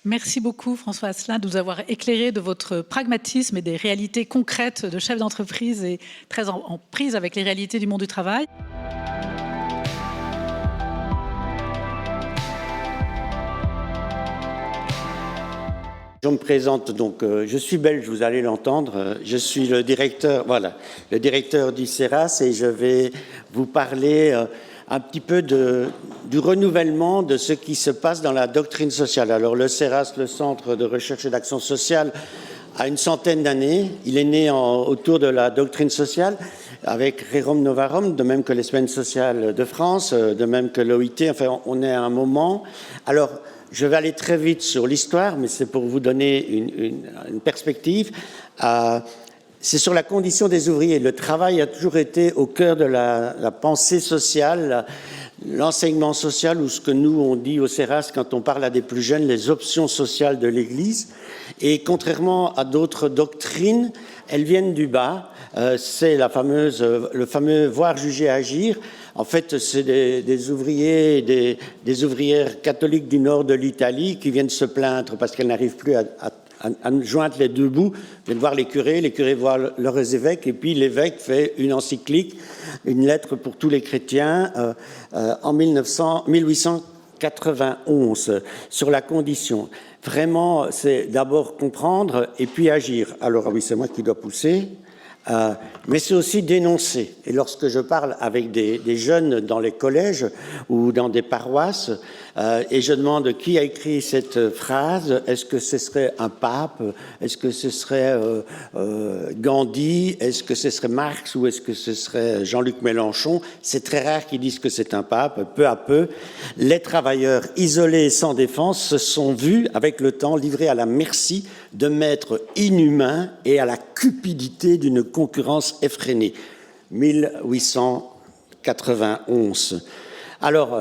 Merci beaucoup, François Asselin, de nous avoir éclairé de votre pragmatisme et des réalités concrètes de chef d'entreprise et très en prise avec les réalités du monde du travail. Je me présente donc, je suis belge, vous allez l'entendre, je suis le directeur du CERAS et je vais vous parler un petit peu du renouvellement de ce qui se passe dans la doctrine sociale. Alors le CERAS, le Centre de recherche et d'action sociale, a une centaine d'années. Il est né autour de la doctrine sociale avec Rerum Novarum, de même que les Semaines sociales de France, de même que l'OIT. Enfin, on est à un moment. Alors, je vais aller très vite sur l'histoire, mais c'est pour vous donner une perspective. C'est sur la condition des ouvriers. Le travail a toujours été au cœur de la pensée sociale, l'enseignement social, ou ce que nous, on dit au CERAS quand on parle à des plus jeunes, les options sociales de l'Église. Et contrairement à d'autres doctrines, elles viennent du bas. C'est le fameux « voir, juger, agir ». En fait, c'est des ouvriers, des ouvrières catholiques du nord de l'Italie qui viennent se plaindre parce qu'elles n'arrivent plus à joindre les deux bouts. Ils viennent voir les curés voient leurs évêques, et puis l'évêque fait une encyclique, une lettre pour tous les chrétiens en 1891 sur la condition. vraiment, c'est d'abord comprendre et puis agir. Alors, oui, c'est moi qui dois pousser. Mais c'est aussi dénoncer. Et lorsque je parle avec des jeunes dans les collèges ou dans des paroisses, et je demande qui a écrit cette phrase, est-ce que ce serait un pape, est-ce que ce serait Gandhi, est-ce que ce serait Marx ou est-ce que ce serait Jean-Luc Mélenchon, c'est très rare qu'ils disent que c'est un pape. Peu à peu, les travailleurs isolés et sans défense se sont vus, avec le temps, livrés à la merci de maîtres inhumains et à la cupidité d'une concurrence effrénée. 1891. Alors,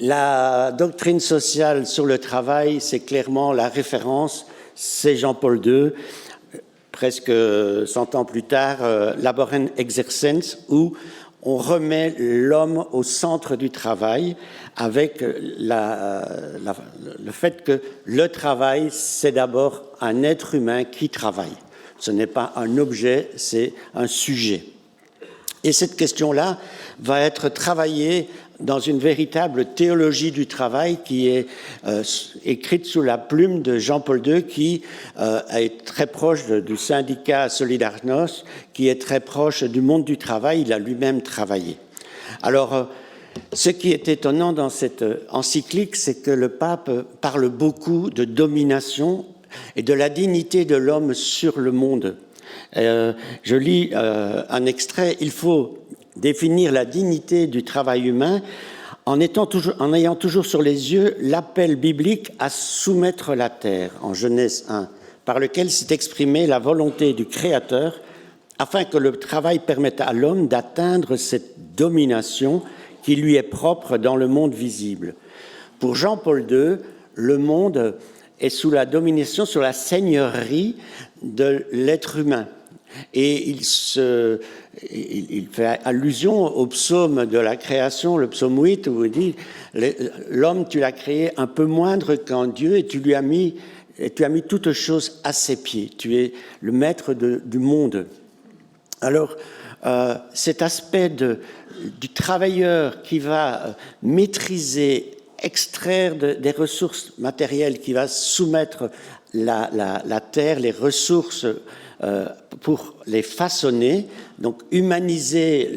la doctrine sociale sur le travail, c'est clairement la référence, c'est Jean-Paul II, presque 100 ans plus tard, Laborem Exercens, où on remet l'homme au centre du travail avec le fait que le travail, c'est d'abord un être humain qui travaille. Ce n'est pas un objet, c'est un sujet. Et cette question-là va être travaillée dans une véritable théologie du travail qui est écrite sous la plume de Jean-Paul II, qui est très proche du syndicat Solidarność, qui est très proche du monde du travail. Il a lui-même travaillé. Alors, ce qui est étonnant dans cette encyclique, c'est que le pape parle beaucoup de domination et de la dignité de l'homme sur le monde. Je lis un extrait. Il faut définir la dignité du travail humain en ayant toujours sur les yeux l'appel biblique à soumettre la terre, en Genèse 1, par lequel s'est exprimée la volonté du Créateur, afin que le travail permette à l'homme d'atteindre cette domination qui lui est propre dans le monde visible. Pour Jean-Paul II, le monde est sous la domination, sous la seigneurie de l'être humain. Et il fait allusion au psaume de la création, le psaume 8, où il dit « L'homme, tu l'as créé un peu moindre qu'un Dieu et tu as mis toutes choses à ses pieds. Tu es le maître du monde. » Alors, cet aspect du travailleur qui va maîtriser, extraire des ressources matérielles, qui va soumettre la terre, les ressources pour les façonner, donc humaniser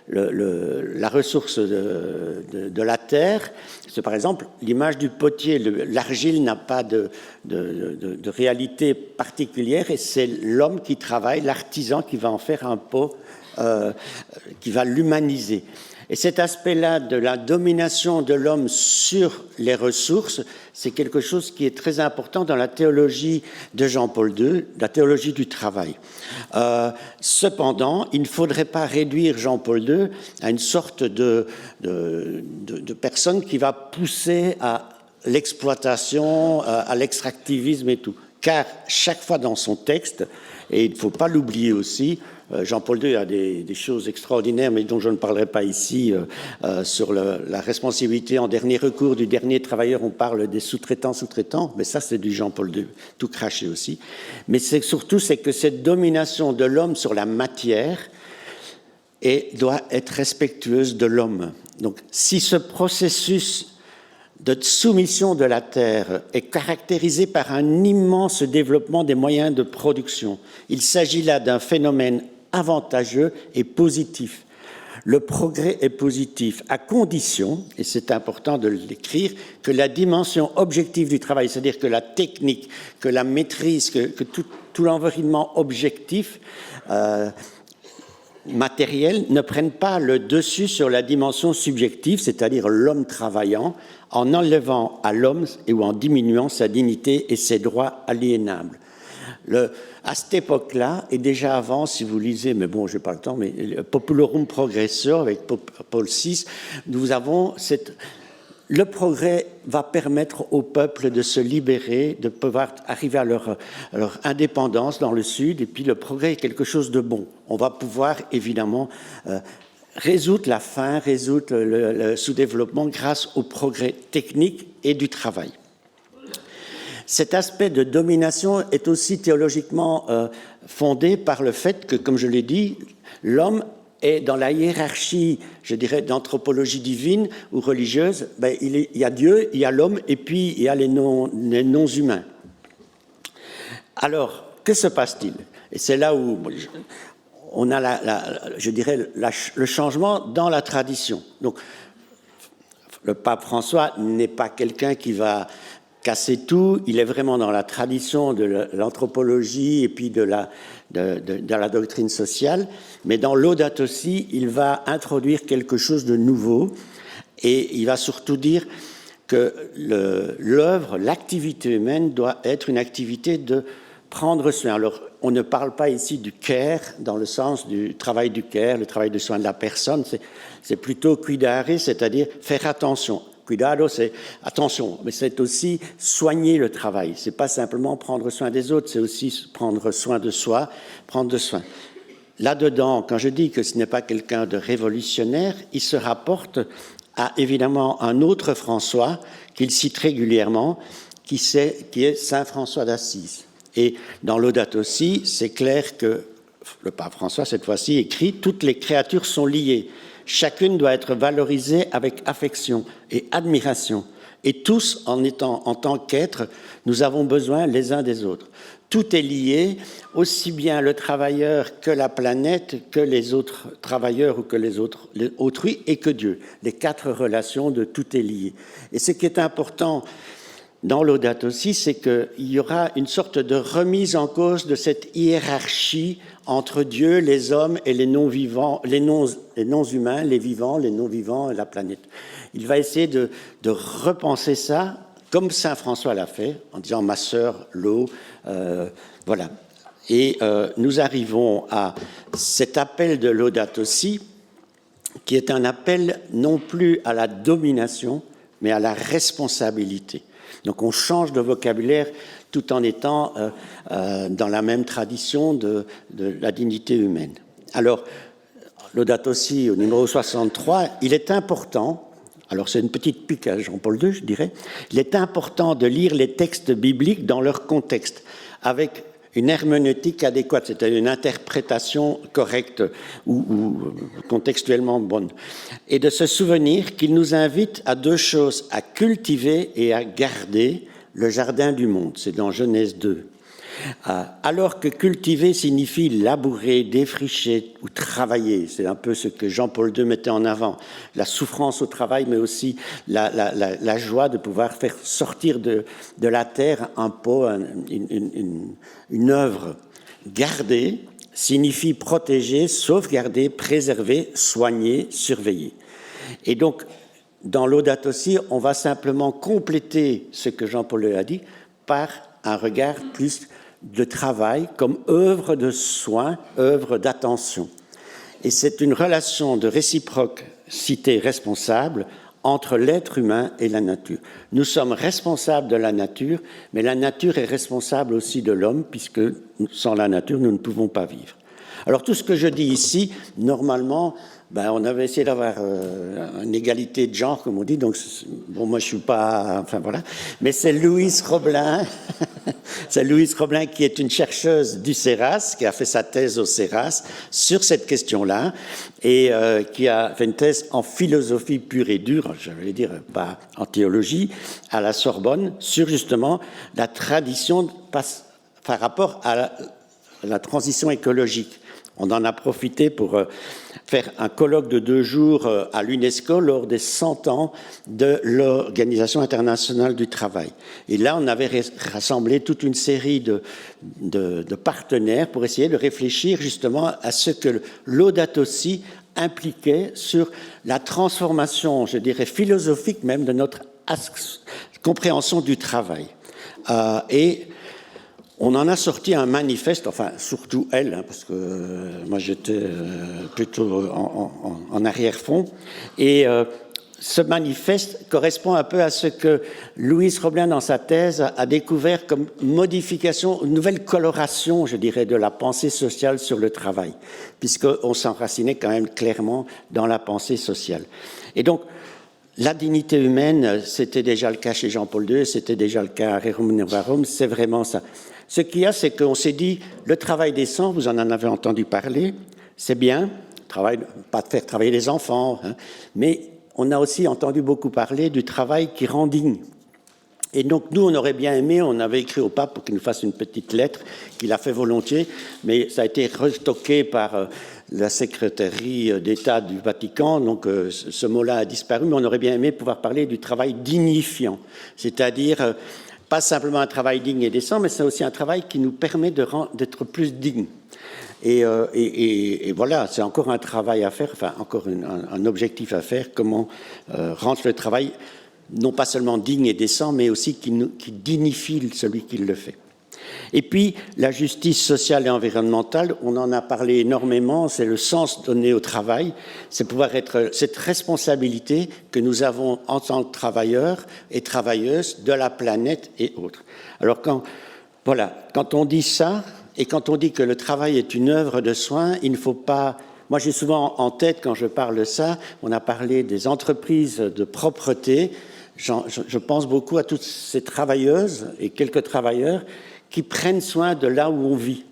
la ressource de la terre. C'est par exemple l'image du potier. L'argile n'a pas de réalité particulière et c'est l'homme qui travaille, l'artisan qui va en faire un pot, qui va l'humaniser. Et cet aspect-là de la domination de l'homme sur les ressources, c'est quelque chose qui est très important dans la théologie de Jean-Paul II, la théologie du travail. Cependant, il ne faudrait pas réduire Jean-Paul II à une sorte de personne qui va pousser à l'exploitation, à l'extractivisme et tout. Car chaque fois dans son texte, et il ne faut pas l'oublier aussi, Jean-Paul II a des choses extraordinaires, mais dont je ne parlerai pas ici, sur la responsabilité en dernier recours du dernier travailleur. On parle des sous-traitants, mais ça c'est du Jean-Paul II, tout craché aussi. Mais c'est que cette domination de l'homme sur la matière doit être respectueuse de l'homme. Donc si ce processus de soumission de la terre est caractérisé par un immense développement des moyens de production, il s'agit là d'un phénomène avantageux et positif. Le progrès est positif à condition, et c'est important de l'écrire, que la dimension objective du travail, c'est-à-dire que la technique, que la maîtrise, que tout l'environnement objectif matériel ne prenne pas le dessus sur la dimension subjective, c'est-à-dire l'homme travaillant, en enlevant à l'homme ou en diminuant sa dignité et ses droits aliénables. À cette époque-là, et déjà avant, si vous lisez, mais bon, je n'ai pas le temps, mais Populorum Progressor avec Paul VI, nous avons le progrès va permettre au peuple de se libérer, de pouvoir arriver à leur indépendance dans le Sud, et puis le progrès est quelque chose de bon. On va pouvoir évidemment résoudre la faim, résoudre le sous-développement grâce au progrès technique et du travail. Cet aspect de domination est aussi théologiquement fondé par le fait que, comme je l'ai dit, l'homme Et dans la hiérarchie, je dirais, d'anthropologie divine ou religieuse, ben, il y a Dieu, il y a l'homme, et puis il y a les non-humains. Alors, que se passe-t-il? Et c'est là où on a, je dirais, le changement dans la tradition. Donc, le pape François n'est pas quelqu'un qui va casser tout, il est vraiment dans la tradition de l'anthropologie et puis de la doctrine sociale, mais dans Laudato Si, il va introduire quelque chose de nouveau et il va surtout dire que l'œuvre, l'activité humaine doit être une activité de prendre soin. Alors, on ne parle pas ici du care, dans le sens du travail du care, le travail de soin de la personne, c'est plutôt cuidare, c'est-à-dire faire attention. Cuidado, c'est attention, mais c'est aussi soigner le travail. C'est pas simplement prendre soin des autres, c'est aussi prendre soin de soi, prendre soin. Là-dedans, quand je dis que ce n'est pas quelqu'un de révolutionnaire, il se rapporte à évidemment un autre François qu'il cite régulièrement, qui est Saint François d'Assise. Et dans Laudato Si, c'est clair que le pape François, cette fois-ci, écrit « Toutes les créatures sont liées. Chacune doit être valorisée avec affection et admiration. Et tous, en tant qu'êtres, nous avons besoin les uns des autres. Tout est lié, aussi bien le travailleur que la planète, que les autres travailleurs ou que les autrui et que Dieu. Les 4 relations de tout est lié. Et ce qui est important dans Laudato Si, c'est qu'il y aura une sorte de remise en cause de cette hiérarchie entre Dieu, les hommes et les non-vivants, les non-humains, les vivants, les non-vivants et la planète. Il va essayer de repenser ça, comme Saint François l'a fait, en disant « ma sœur, l'eau », voilà. Et nous arrivons à cet appel de Laudato Si, qui est un appel non plus à la domination, mais à la responsabilité. Donc on change de vocabulaire tout en étant dans la même tradition de la dignité humaine. Alors, Laudato Si, au numéro 63, il est important, alors c'est une petite pique à Jean-Paul II, je dirais, il est important de lire les textes bibliques dans leur contexte, avec une herméneutique adéquate, c'est-à-dire une interprétation correcte ou contextuellement bonne. Et de se souvenir qu'il nous invite à 2 choses, à cultiver et à garder le jardin du monde. C'est dans Genèse 2. Alors que cultiver signifie labourer, défricher ou travailler, c'est un peu ce que Jean-Paul II mettait en avant, la souffrance au travail, mais aussi la joie de pouvoir faire sortir de la terre un pot, une œuvre. Garder signifie protéger, sauvegarder, préserver, soigner, surveiller. Et donc, dans Laudato Si, on va simplement compléter ce que Jean-Paul II a dit par un regard plus de travail comme œuvre de soin, œuvre d'attention. Et c'est une relation de réciprocité responsable entre l'être humain et la nature. Nous sommes responsables de la nature, mais la nature est responsable aussi de l'homme, puisque sans la nature, nous ne pouvons pas vivre. Alors tout ce que je dis ici, normalement, on avait essayé d'avoir une égalité de genre, comme on dit, donc bon, moi je suis pas, enfin voilà, mais c'est Louise Roblin, c'est Louise Roblin qui est une chercheuse du CERAS, qui a fait sa thèse au CERAS sur cette question-là, et qui a fait une thèse en philosophie pure et dure, je vais dire pas en théologie, à la Sorbonne, sur justement la tradition par rapport à la transition écologique. On en a profité pour faire un colloque de 2 jours à l'UNESCO lors des 100 ans de l'Organisation internationale du travail. Et là, on avait rassemblé toute une série de partenaires pour essayer de réfléchir justement à ce que Laudato Si impliquait sur la transformation, je dirais, philosophique même de notre compréhension du travail. Et on en a sorti un manifeste, enfin surtout elle, parce que moi j'étais plutôt en arrière-fond, et ce manifeste correspond un peu à ce que Louise Roblin dans sa thèse a découvert comme modification, une nouvelle coloration, je dirais, de la pensée sociale sur le travail, puisqu'on s'enracinait quand même clairement dans la pensée sociale. Et donc, la dignité humaine, c'était déjà le cas chez Jean-Paul II, c'était déjà le cas à Rerum Novarum, c'est vraiment ça. Ce qu'il y a, c'est qu'on s'est dit, le travail décent, vous en avez entendu parler, c'est bien, pas de faire travailler les enfants, hein, mais on a aussi entendu beaucoup parler du travail qui rend digne. Et donc, nous, on aurait bien aimé, on avait écrit au pape pour qu'il nous fasse une petite lettre, qu'il a fait volontiers, mais ça a été retoqué par la secrétairie d'État du Vatican, donc ce mot-là a disparu, mais on aurait bien aimé pouvoir parler du travail dignifiant, c'est-à-dire pas simplement un travail digne et décent, mais c'est aussi un travail qui nous permet d'être plus dignes. Et voilà, c'est encore un travail à faire, enfin encore un objectif à faire, comment rendre le travail non pas seulement digne et décent, mais aussi qui dignifie celui qui le fait. Et puis, la justice sociale et environnementale, on en a parlé énormément, c'est le sens donné au travail, c'est pouvoir être cette responsabilité que nous avons en tant que travailleurs et travailleuses de la planète et autres. Alors, quand on dit ça, et quand on dit que le travail est une œuvre de soin, il ne faut pas... Moi, j'ai souvent en tête, quand je parle de ça, on a parlé des entreprises de propreté. Je pense beaucoup à toutes ces travailleuses et quelques travailleurs qui prennent soin de là où on vit.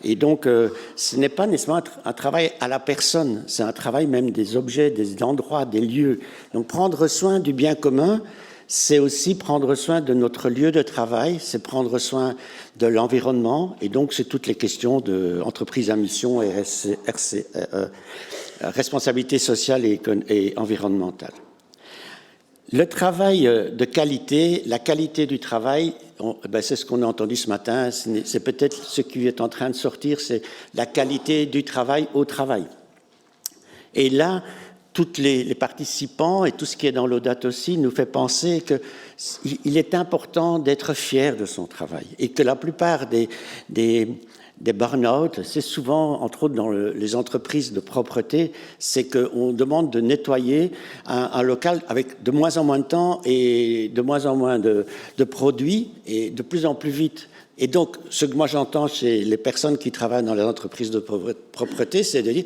Et donc, ce n'est pas nécessairement un travail à la personne, c'est un travail même des objets, des endroits, des lieux. Donc, prendre soin du bien commun, c'est aussi prendre soin de notre lieu de travail, c'est prendre soin de l'environnement, et donc c'est toutes les questions d'entreprise à mission, responsabilité sociale et environnementale. Le travail de qualité, la qualité du travail, c'est ce qu'on a entendu ce matin, c'est peut-être ce qui est en train de sortir, c'est la qualité du travail au travail. Et là, tous les participants et tout ce qui est dans l'Audate aussi nous fait penser qu'il est important d'être fier de son travail et que la plupart des burn-out, c'est souvent, entre autres dans les entreprises de propreté, c'est qu'on demande de nettoyer un local avec de moins en moins de temps et de moins en moins de produits et de plus en plus vite. Et donc, ce que moi j'entends chez les personnes qui travaillent dans les entreprises de propreté, c'est de dire,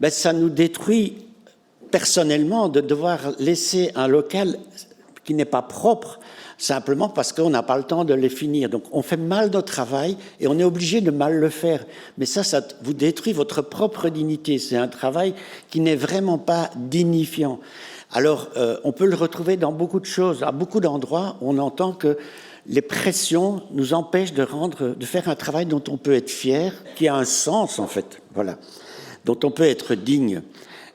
ça nous détruit personnellement de devoir laisser un local qui n'est pas propre, simplement parce qu'on n'a pas le temps de les finir. Donc on fait mal notre travail et on est obligé de mal le faire. Mais ça vous détruit votre propre dignité. C'est un travail qui n'est vraiment pas dignifiant. Alors on peut le retrouver dans beaucoup de choses. À beaucoup d'endroits, on entend que les pressions nous empêchent de faire un travail dont on peut être fier, qui a un sens en fait, voilà, dont on peut être digne.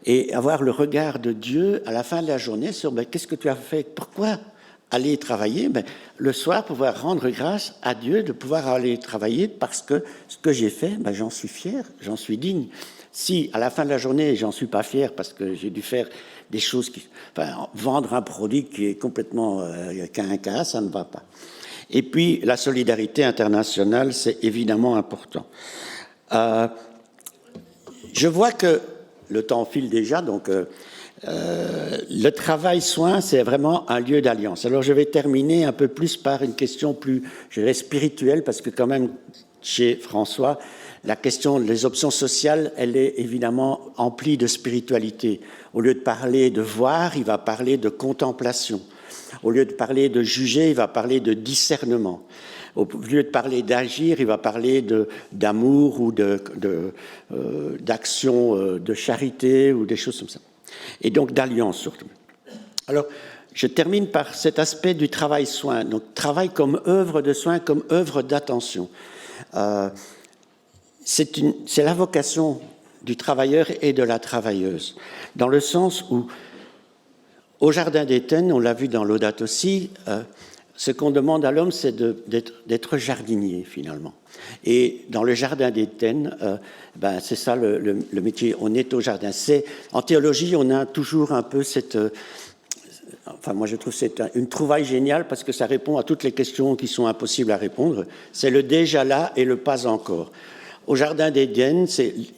Et avoir le regard de Dieu à la fin de la journée sur qu'est-ce que tu as fait, pourquoi aller travailler, le soir pouvoir rendre grâce à Dieu de pouvoir aller travailler parce que ce que j'ai fait, j'en suis fier, j'en suis digne. Si à la fin de la journée j'en suis pas fier parce que j'ai dû faire des choses vendre un produit qui est complètement quinquin, ça ne va pas. Et puis la solidarité internationale, c'est évidemment important. Je vois que le temps file déjà, donc le travail soin, c'est vraiment un lieu d'alliance. Alors je vais terminer un peu plus par une question plus, je dirais, spirituelle, parce que quand même, chez François, la question des options sociales, elle est évidemment emplie de spiritualité. Au lieu de parler de voir, il va parler de contemplation. Au lieu de parler de juger, il va parler de discernement. Au lieu de parler d'agir, il va parler d'amour ou d'action, de charité ou des choses comme ça. Et donc d'alliance surtout. Alors, je termine par cet aspect du travail soin. Donc, travail comme œuvre de soin, comme œuvre d'attention. C'est la vocation du travailleur et de la travailleuse, dans le sens où, au Jardin d'Éden, on l'a vu dans l'Audate aussi, ce qu'on demande à l'homme, c'est d'être jardinier, finalement. Et dans le Jardin d'Éden, c'est ça le métier, on est au jardin. En théologie, on a toujours un peu cette... moi, je trouve que c'est une trouvaille géniale parce que ça répond à toutes les questions qui sont impossibles à répondre. C'est le déjà là et le pas encore. Au Jardin d'Éden,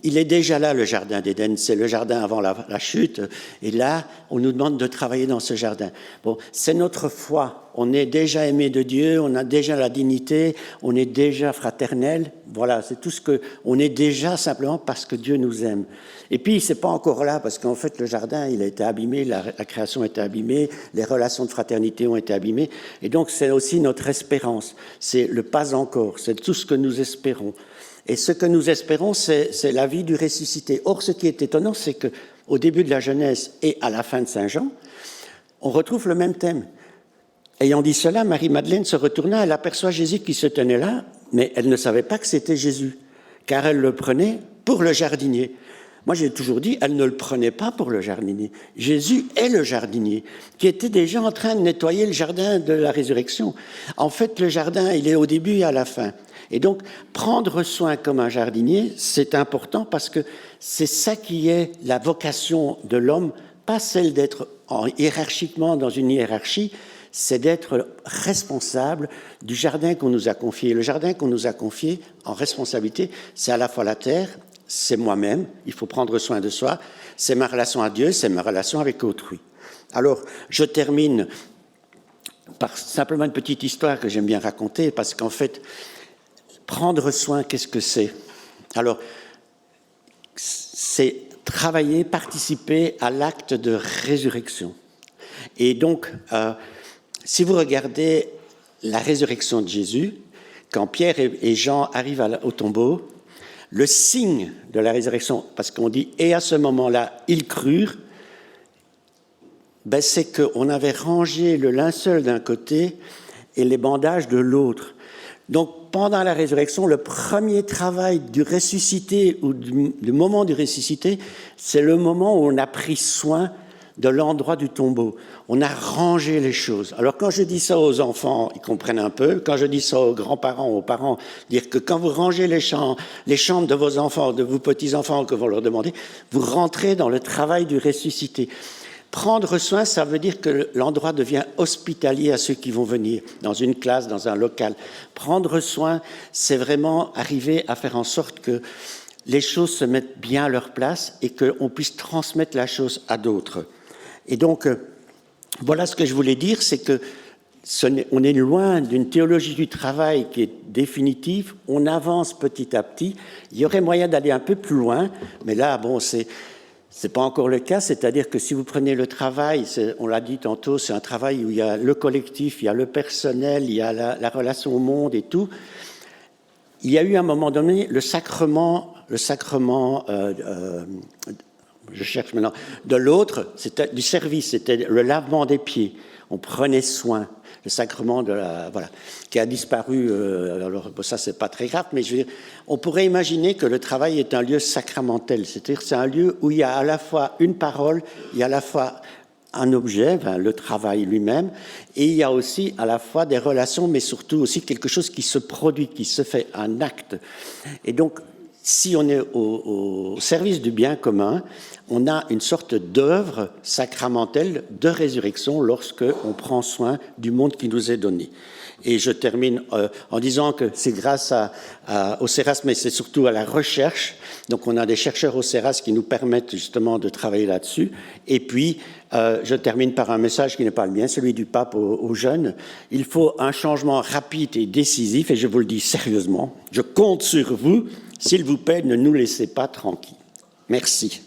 il est déjà là, le Jardin d'Éden. C'est le jardin avant la chute. Et là, on nous demande de travailler dans ce jardin. Bon, c'est notre foi. On est déjà aimé de Dieu, on a déjà la dignité, on est déjà fraternel. Voilà, c'est tout ce que... On est déjà simplement parce que Dieu nous aime. Et puis, c'est pas encore là, parce qu'en fait, le jardin, il a été abîmé, la création a été abîmée, les relations de fraternité ont été abîmées. Et donc, c'est aussi notre espérance. C'est le pas encore. C'est tout ce que nous espérons. Et ce que nous espérons, c'est la vie du ressuscité. Or, ce qui est étonnant, c'est qu'au début de la Genèse et à la fin de Saint Jean, on retrouve le même thème. Ayant dit cela, Marie-Madeleine se retourna, elle aperçoit Jésus qui se tenait là, mais elle ne savait pas que c'était Jésus, car elle le prenait pour le jardinier. Moi, j'ai toujours dit, elle ne le prenait pas pour le jardinier. Jésus est le jardinier, qui était déjà en train de nettoyer le jardin de la résurrection. En fait, le jardin, il est au début et à la fin. Et donc, prendre soin comme un jardinier, c'est important parce que c'est ça qui est la vocation de l'homme, pas celle d'être hiérarchiquement dans une hiérarchie, c'est d'être responsable du jardin qu'on nous a confié. Le jardin qu'on nous a confié en responsabilité, c'est à la fois la terre, c'est moi-même, il faut prendre soin de soi, c'est ma relation à Dieu, c'est ma relation avec autrui. Alors, je termine par simplement une petite histoire que j'aime bien raconter, parce qu'en fait, prendre soin, qu'est-ce que c'est? Alors, c'est travailler, participer à l'acte de résurrection. Et donc, si vous regardez la résurrection de Jésus, quand Pierre et Jean arrivent au tombeau, le signe de la résurrection, parce qu'on dit « et à ce moment-là, ils crurent », ben c'est qu'on avait rangé le linceul d'un côté et les bandages de l'autre. Donc, pendant la résurrection, le premier travail du ressuscité ou du moment du ressuscité, c'est le moment où on a pris soin de l'endroit du tombeau. On a rangé les choses. Alors, quand je dis ça aux enfants, ils comprennent un peu. Quand je dis ça aux grands-parents, aux parents, dire que quand vous rangez les chambres de vos enfants, de vos petits-enfants, que vous leur demandez, vous rentrez dans le travail du ressuscité. Prendre soin, ça veut dire que l'endroit devient hospitalier à ceux qui vont venir, dans une classe, dans un local. Prendre soin, c'est vraiment arriver à faire en sorte que les choses se mettent bien à leur place et qu'on puisse transmettre la chose à d'autres. Et donc, voilà ce que je voulais dire, c'est que on est loin d'une théologie du travail qui est définitive, on avance petit à petit. Il y aurait moyen d'aller un peu plus loin, mais là, bon, c'est pas encore le cas, c'est-à-dire que si vous prenez le travail, on l'a dit tantôt, c'est un travail où il y a le collectif, il y a le personnel, il y a la relation au monde et tout. Il y a eu à un moment donné le sacrement je cherche maintenant, de l'autre, c'était du service, c'était le lavement des pieds. On prenait soin, le sacrement qui a disparu. Alors ça, c'est pas très grave, mais je veux dire, on pourrait imaginer que le travail est un lieu sacramentel, c'est-à-dire c'est un lieu où il y a à la fois une parole, il y a à la fois un objet, le travail lui-même, et il y a aussi à la fois des relations, mais surtout aussi quelque chose qui se produit, qui se fait, un acte. Et donc, si on est au service du bien commun, on a une sorte d'œuvre sacramentelle de résurrection lorsque on prend soin du monde qui nous est donné. Et je termine en disant que c'est grâce au CERAS, mais c'est surtout à la recherche. Donc on a des chercheurs au CERAS qui nous permettent justement de travailler là-dessus. Et puis, je termine par un message qui n'est pas le mien, celui du pape aux jeunes. Il faut un changement rapide et décisif, et je vous le dis sérieusement, je compte sur vous. S'il vous plaît, ne nous laissez pas tranquilles. Merci.